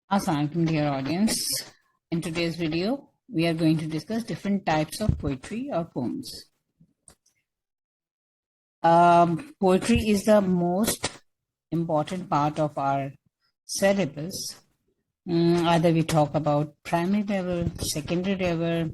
Assalamualaikum dear audience. In today's video, we are going to discuss different types of poetry or poems. Poetry is the most important part of our syllabus. Either we talk about primary level, secondary level,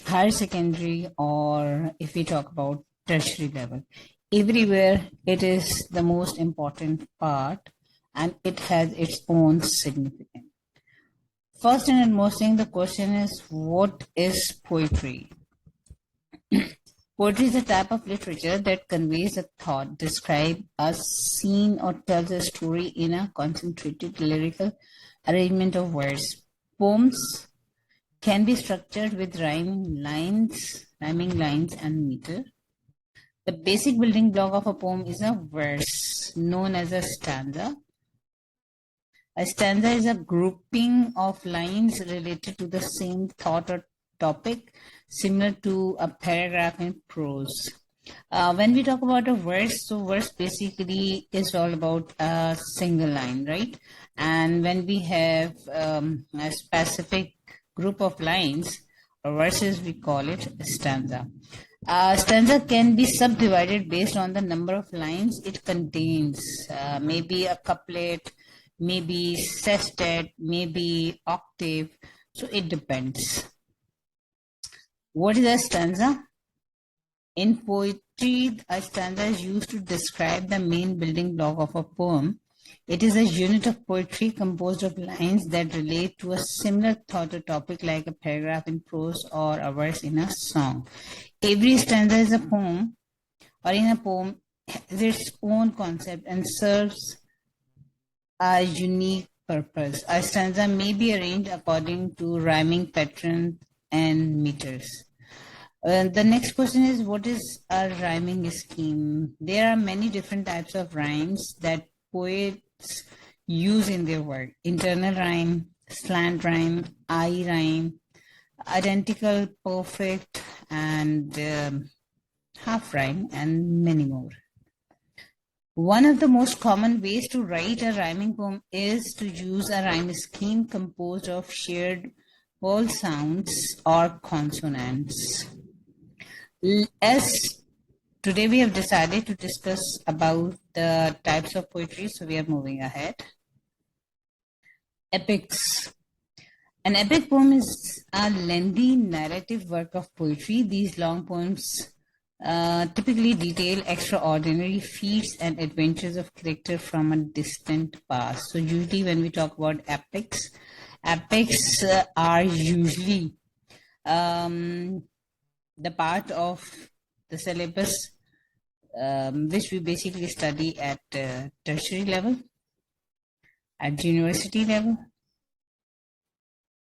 higher secondary, or if we talk about tertiary level. Everywhere it is the most important part and it has its own significance. First and most thing, the question is, what is poetry? Poetry is a type of literature that conveys a thought, describes a scene, or tells a story in a concentrated lyrical arrangement of words. Poems can be structured with rhyming lines, and meter. The basic building block of a poem is a verse, known as a stanza. A stanza is a grouping of lines related to the same thought or topic, similar to a paragraph in prose. When we talk about a verse, so verse basically is all about a single line, right? And when we have a specific group of lines or verses, we call it a stanza. Stanza can be subdivided based on the number of lines it contains, maybe a couplet, maybe sestet, maybe octave. So it depends. What is a stanza? In poetry, a stanza is used to describe the main building block of a poem. It is a unit of poetry composed of lines that relate to a similar thought or topic, like a paragraph in prose or a verse in a song. Every stanza is a poem, or in a poem, has its own concept and serves a unique purpose. A stanza may be arranged according to rhyming patterns and meters. The next question is, what is a rhyming scheme? There are many different types of rhymes that poets use in their work. Internal rhyme, slant rhyme, eye rhyme, identical, perfect, and half rhyme, and many more. One of the most common ways to write a rhyming poem is to use a rhyme scheme composed of shared vowel sounds or consonants. As today we have decided to discuss about the types of poetry, so we are moving ahead. Epics. An epic poem is a lengthy narrative work of poetry. These long poems typically detail extraordinary feats and adventures of characters from a distant past. So usually when we talk about epics, epics are usually the part of the syllabus which we basically study at tertiary level, at university level.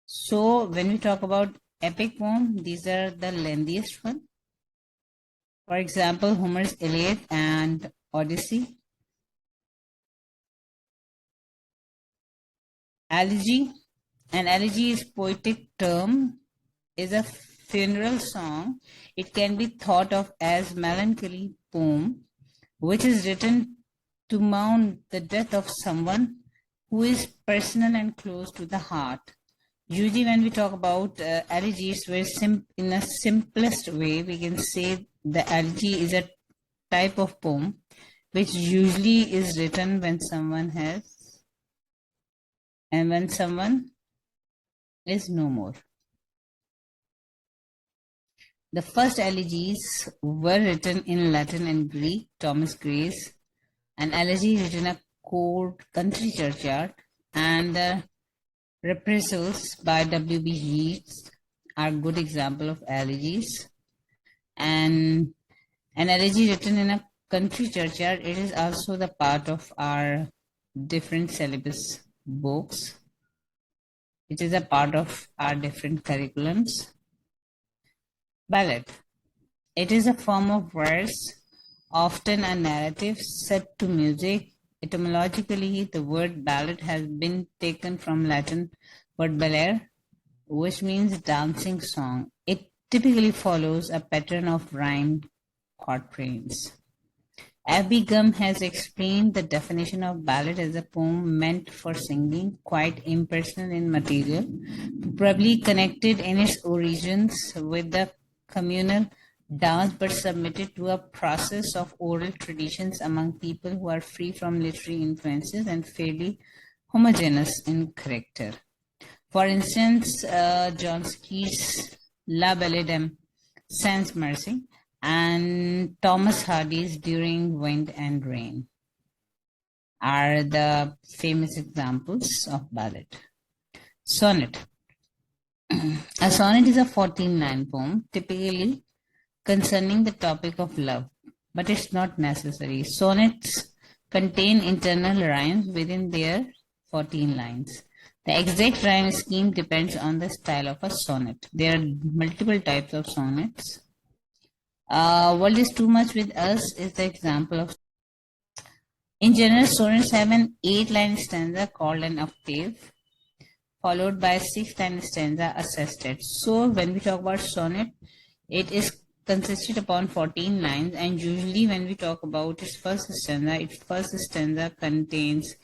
So when we talk about epic poem, these are the lengthiest one. For example, Homer's Iliad and Odyssey. Elegy. An elegy is poetic term, is a funeral song. It can be thought of as melancholy poem, which is written to mourn the death of someone who is personal and close to the heart. Usually when we talk about elegies, in a simplest way, we can say the elegy is a type of poem which usually is written when someone is no more. The first elegies were written in Latin and Greek. Thomas Gray's An Elegy Written in a Cold Country Churchyard and the Reprisals by W.B. Yeats are good example of elegies. And an elegy written in a country churchyard, it is also the part of our different syllabus books. It is a part of our different curriculums. Ballad. It is a form of verse, often a narrative set to music. Etymologically, the word ballad has been taken from Latin word ballare, which means dancing song. It typically follows a pattern of rhymed quatrains. Abby Gum has explained the definition of ballad as a poem meant for singing, quite impersonal in material, probably connected in its origins with the communal dance but submitted to a process of oral traditions among people who are free from literary influences and fairly homogeneous in character. For instance, John Skeet's La Belle Dame, Sans Mercy, and Thomas Hardy's During Wind and Rain are the famous examples of ballad. Sonnet. A sonnet is a 14-line poem, typically concerning the topic of love, but it's not necessary. Sonnets contain internal rhymes within their 14 lines. The exact rhyme scheme depends on the style of a sonnet. There are multiple types of sonnets. World is Too Much with Us is the example of. In general, sonnets have an 8-line stanza called an octave, followed by a 6-line stanza, a sestet. So when we talk about sonnet, it is consisted upon 14 lines, and usually when we talk about its first stanza contains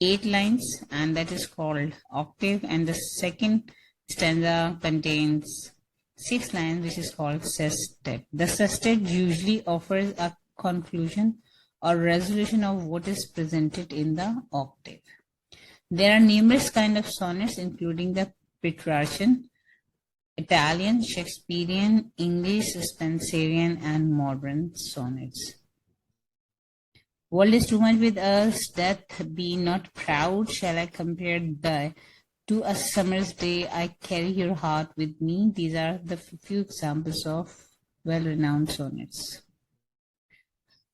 8 lines, and that is called octave, and the second stanza contains 6 lines, which is called sestet. The sestet usually offers a conclusion or resolution of what is presented in the octave. There are numerous kinds of sonnets, including the Petrarchan, Italian, Shakespearean, English, Spenserian, and modern sonnets. World is Too Much with Us, Death Be Not Proud, Shall I Compare Thy to a Summer's Day, I Carry Your Heart with Me. These are the few examples of well-renowned sonnets.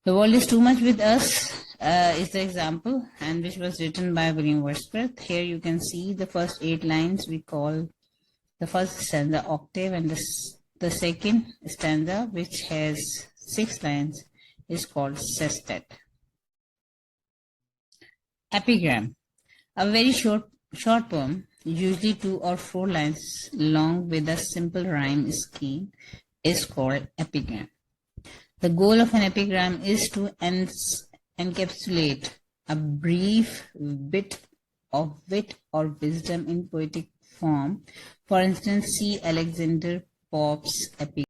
The World is Too Much with Us is the example, and which was written by William Wordsworth. Here you can see the first 8 lines we call the first stanza octave, and the second stanza, which has 6 lines, is called sestet. Epigram. A very short poem, usually 2 or 4 lines long with a simple rhyme scheme, is called epigram. The goal of an epigram is to encapsulate a brief bit of wit or wisdom in poetic form. For instance, see Alexander Pope's epigram.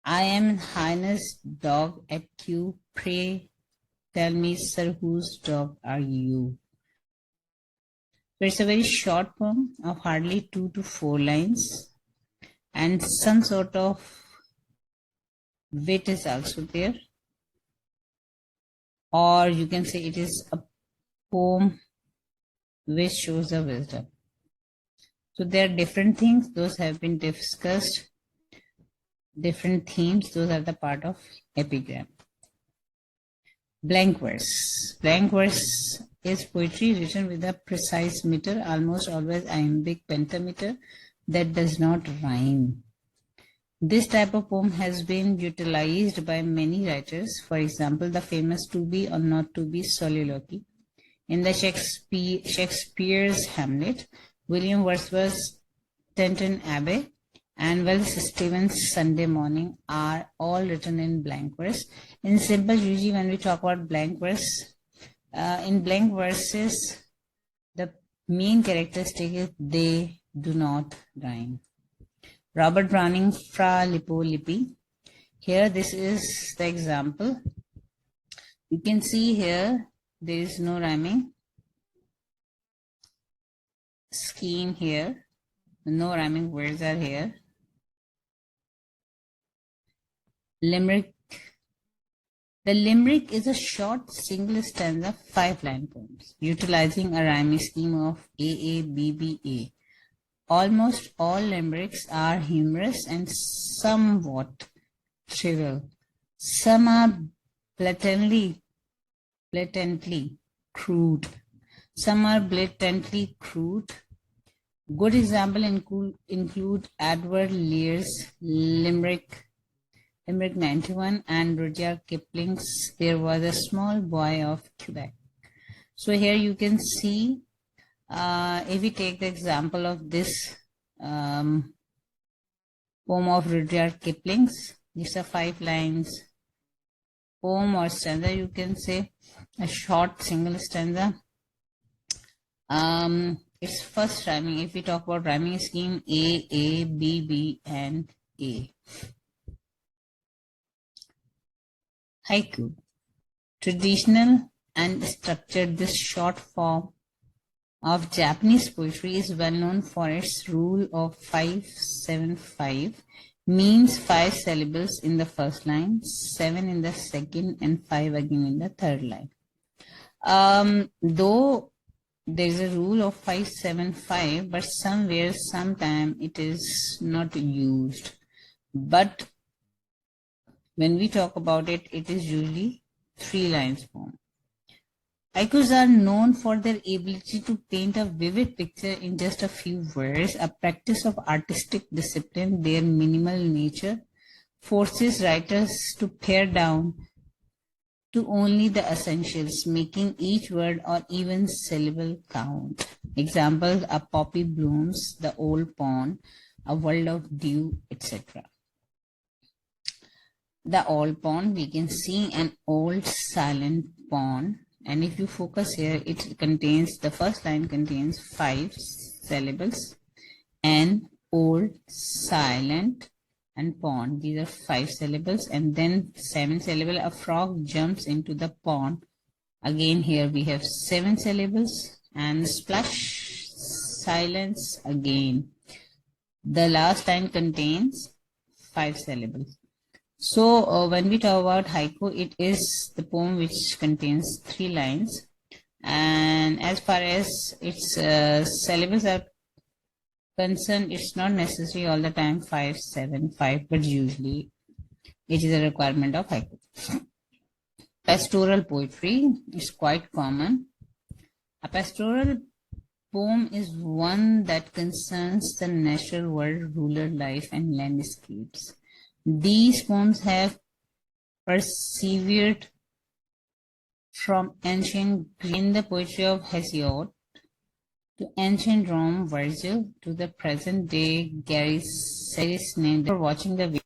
I am Highness' dog at you. Pray tell me, sir, whose dog are you? So it's a very short poem of hardly 2 to 4 lines, and some sort of wit is also there, or you can say it is a poem which shows the wisdom. So there are different things, those have been discussed, different themes, those are the part of epigram. Blank verse. Blank verse is poetry written with a precise meter, almost always iambic pentameter, that does not rhyme. This type of poem has been utilized by many writers. For example, the famous To Be or Not to Be soliloquy in the Shakespeare's Hamlet, William Wordsworth's Downton Abbey, and Wallace Stevens' Sunday Morning are all written in blank verse. In simple, usually when we talk about blank verse, in blank verses, the main characteristic is they do not rhyme. Robert Browning, Fra Lippo Lippi. Here, this is the example. You can see here, there is no rhyming scheme here. No rhyming words are here. Limerick. The limerick is a short single stanza 5-line poem utilizing a rhyming scheme of AA, BBA. Almost all limericks are humorous and somewhat trivial. Some are blatantly crude. Some are blatantly crude. Good examples include Edward Lear's Limerick 91 and Rudyard Kipling's There Was a Small Boy of Quebec. So here you can see, if we take the example of this poem of Rudyard Kipling's, these are 5 lines poem or stanza, you can say a short single stanza. It's first rhyming. If we talk about rhyming scheme, A, B, B, and A. Haiku. Traditional and structured, this short form of Japanese poetry is well known for its rule of 5-7-5, means 5 syllables in the first line, 7 in the second, and 5 again in the third line. Though there is a rule of 5-7-5, but somewhere, sometime it is not used. But when we talk about it, it is usually 3 lines form. Haikus are known for their ability to paint a vivid picture in just a few words. A practice of artistic discipline, their minimal nature forces writers to pare down to only the essentials, making each word or even syllable count. Examples: a poppy blooms, the old pond, a world of dew, etc. The old pond, we can see an old silent pond, and if you focus here, it contains, the first line contains 5 syllables, and old, silent, and pond, these are 5 syllables, and then 7 syllable, a frog jumps into the pond. Again here we have 7 syllables, and splash, silence again. The last line contains 5 syllables. So when we talk about haiku, it is the poem which contains 3 lines, and as far as its syllables are concerned, it's not necessary all the time 5-7-5, but usually it is a requirement of haiku. Pastoral poetry is quite common. A pastoral poem is one that concerns the natural world, rural life, and landscapes. These poems have persevered from ancient Greece in the poetry of Hesiod to ancient Rome, Virgil, to the present day Gary Snell. For watching the video.